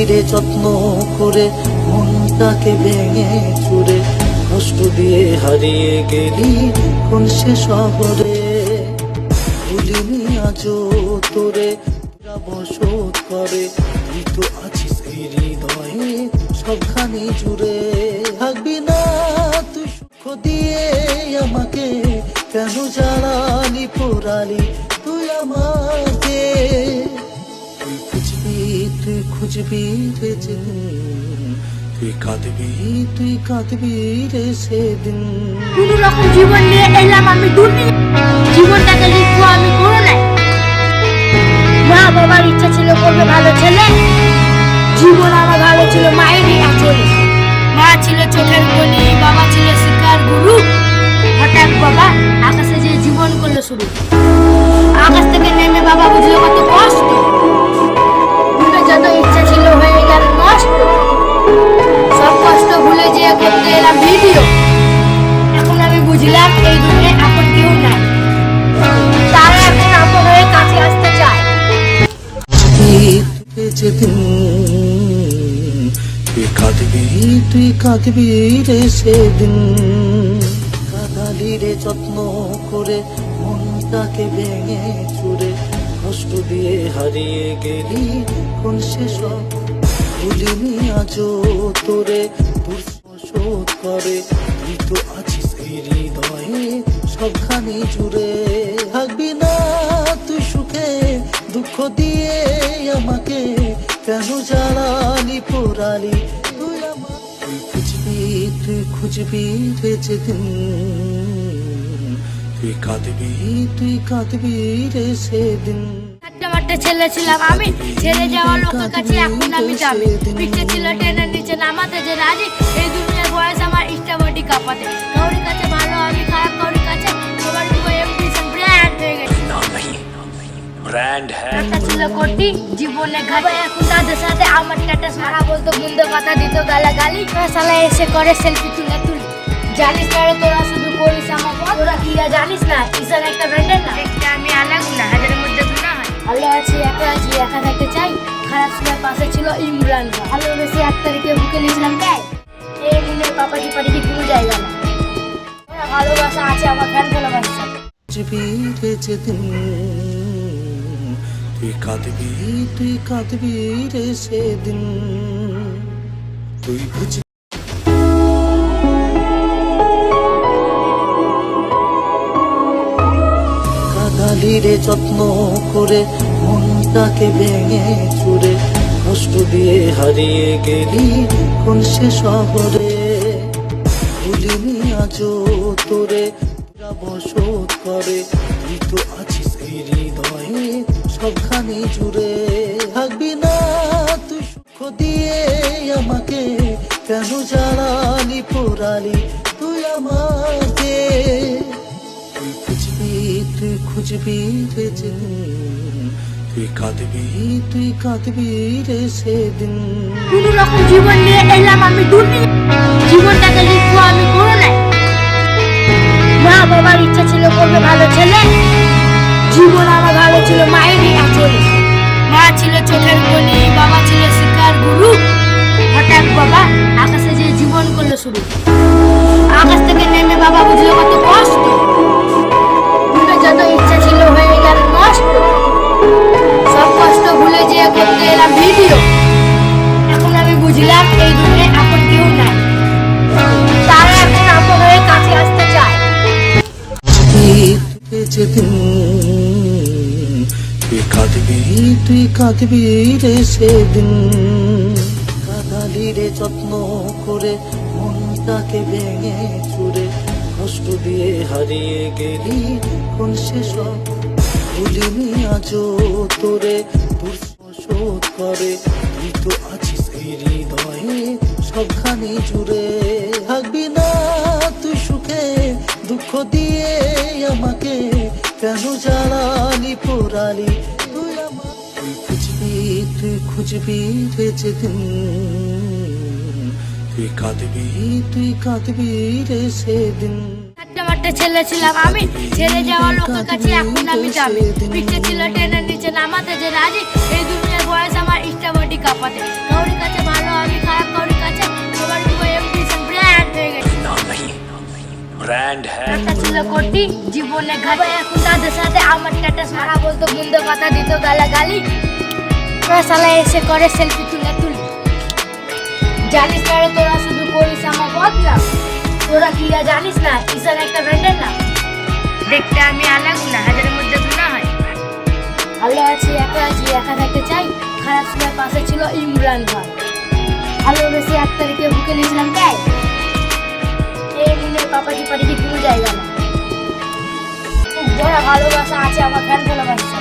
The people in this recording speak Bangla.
রে যত্ন করে মনটাকে ভেঙে চুরে কষ্ট দিয়ে হারিয়ে গেলি কোন সে শহরে। ভুলিনি আজও তোরে বসত করে তুই তো আছিস এই হৃদয়ে সবখানি জুড়ে। থাকবি না তুই সুখ দিয়ে আমাকে কেন জ্বালালি পোড়ালি তুই আমাকে। তুই খুঁজবি রে যেদিন তুই কাঁদবি রে সেদিন। কোন রকম জীবন নিয়ে এলাম আমি দুনিয়া, জীবনটাকে লিখবো আমি করোনায়। মা বাবার ইচ্ছা ছিল করবে ভালো ছেলে, জীবন আমার ভালো ছিল মায়েরই আঁচলে। মা ছিল চোখের মনি, বাবা ছিল শিক্ষার গুরু। হঠাৎ বাবা আকাশে যে জীবন করলো শুরু, আকাশ থেকে নেমে বাবা বুঝলো কত কষ্ট। যত ইচ্ছা ছিল হয়ে গেল নষ্ট, সব কষ্ট ভুলে যে করতে এলাম ভিডিও। এখন আমি বুঝলাম এই দুনিয়ায় আপন কেউ নাই, তারা এখন আপন হয়ে কাছে আসতে চায়। যেদিন তুই কাঁদবি রে সেদিন। কাঁদালি রে যত্ন করে মনটাকে ভেঙে চুরে কষ্ট দিয়ে হারিয়ে গেলি কোন সে সব। ভুলিনি আজও তোরে শোধ করে তুই তো আছিস এই হৃদয়ে সবখানি জুড়ে। থাকবি না তুই সুখে দুঃখ দিয়ে আমাকে কেন জ্বালালি পোড়ালি তুই আমাকে। তুই খুঁজবি রে যেদিন তুই কাঁদবি রে সেদিন। একটা ছেলে ছিলাম আমি, ছেড়ে যাওয়া লোকের কাছে এখন আমি যাবি। পিঠে ছিল ট্রেনের নিচে নামাতে যে রাজি, এই দুনিয়ার বয়স আমার ইস্টাবডি কাঁপাতে। কাউরির কাছে ভালো আমি খারাপ, কাউরির কাছে সবার ব্র্যান্ড হয়ে গেছে। ब्रांड है একটা ছিল কোটি জীবনে ঘাটে, এখন তাদের সাথে আমার টাটা সারা বলতো গুন্দ কথা দিত গালাগালি। সালা এসে করে সেলফি তুলে তুলি, জানিস না রে তোরা শুধু করিস আমার পর, তোরা কি জানিস না ঈশান একটা ব্র্যান্ডের না। দেখতে আমি আলাদা না, হাজারের মধ্যে গুণা হয়। ভালো আছি একা থাকতে চাই, খারাপ সময় পাশে ছিল ইমরান। ভালোবেসে 1 তারিখে বুকে নিয়েছিলাম তাই এই মনের পাপাটি পাটিকে কোনো জায়গা না। ভালোবাসা আছে আমার ফ্যান ভালোবাসা। যেদিন তুই কাঁদবি রে সেদিন। তুই বুঝবি কাঁদালি রে যত্ন করে মনটাকে ভেঙে চুরে কষ্ট দিয়ে হারিয়ে গেলি কোন সে শহরে। ভুলিনি আজও তোরে বসত করে তুই তো আছিস এই হৃদয়ে সবখানি জুড়ে। থাকবি না তুই সুখ দিয়ে আমাকে কেন জ্বালালি পোড়ালি তুই আমাকে। তুই খুঁজবি রে যেদিন তুই কাঁদবি রে সেদিন। কোন রকম জীবন নিয়ে এলাম আমি দুনিয়া, জীবনটাকে লিখবো আমি করোনায়। মা বাবার ইচ্ছা ছিল করবে ভালো ছেলে, জীবন আমার ভালো ছিল মায়েরই আঁচলে। মা ছিল চোখের মনি, বাবা ছিল শিক্ষার গুরু। হঠাৎ বাবা আকাশে যে জীবন করলো শুরু, আকাশ থেকে নেমে বাবা বুঝলো কত কষ্ট। যত ইচ্ছা ছিল হয়ে গেল নষ্ট, সব কষ্ট ভুলে যে করতে এলাম ভিডিও। এখন আমি বুঝলাম এই দুনিয়ায় আপন কেউ নাই, তারা এখন আপন হয়ে কাছে আসতে চায়। যেদিন তুই কাঁদবি রে সেদিন। কাঁদালি রে যত্ন করে মনটাকে ভেঙে চুরে কষ্ট দিয়ে হারিয়ে গেলি কোন সে সব। ভুলিনি আজও তোরে শোধ করে তুই তো আছিস এই হৃদয়ে সবখানি জুড়ে। থাকবি না তুই সুখে দুঃখ দিয়ে আমাকে কেন জ্বালালি পোড়ালি তুই আমাকে। তুই খুঁজবি রে যেদিন তুই কাঁদবি রে সেদিন। একটা ছেলে ছিলাম আমি, ছেলে যাওয়ার লোকের কাছে এখন আমি দামি। পিঠে ছিল ট্রেনের নিচে নামাতে যে রাজি, এই দুনিয়ার বয়স আমার ইস্টাবডি কাঁপাতে। কাউরির কাছে ভালো আমি খারাপ, কাউরির কাছে সবার এমবিশন ব্র্যান্ড হয়ে গেছে। ब्रांड है একটা ছিল কোটি জীবনে ঘাটে, এখন তাদের সাথে আমার টাটা সারা বলতো, গুন্দ কথা দিত গালাগালি। ওরা শালা এসে করে সেলফি তুলে তুলি। জানিস না রে তোরা শুধু করিস আমার বদলা, তোরা কি আর জানিস না ঈশান একটা ব্র্যান্ডের নাম। দেখতে আমি আলাদা না, হাজারের মধ্যে গুণা হয়। ভালো আছি একা আছি, একা থাকতে চাই। খারাপ ছেলের পাশে ছিল ইমরান খান, ভালোবেসে 1 তারিখে বুকে নিয়েছিলাম তাই। এই মনে পাপাজি পাড়ি কোনো জায়গা না, খুব বড় ভালোবাসা আছে আমার ফ্যান ভালোবাসা।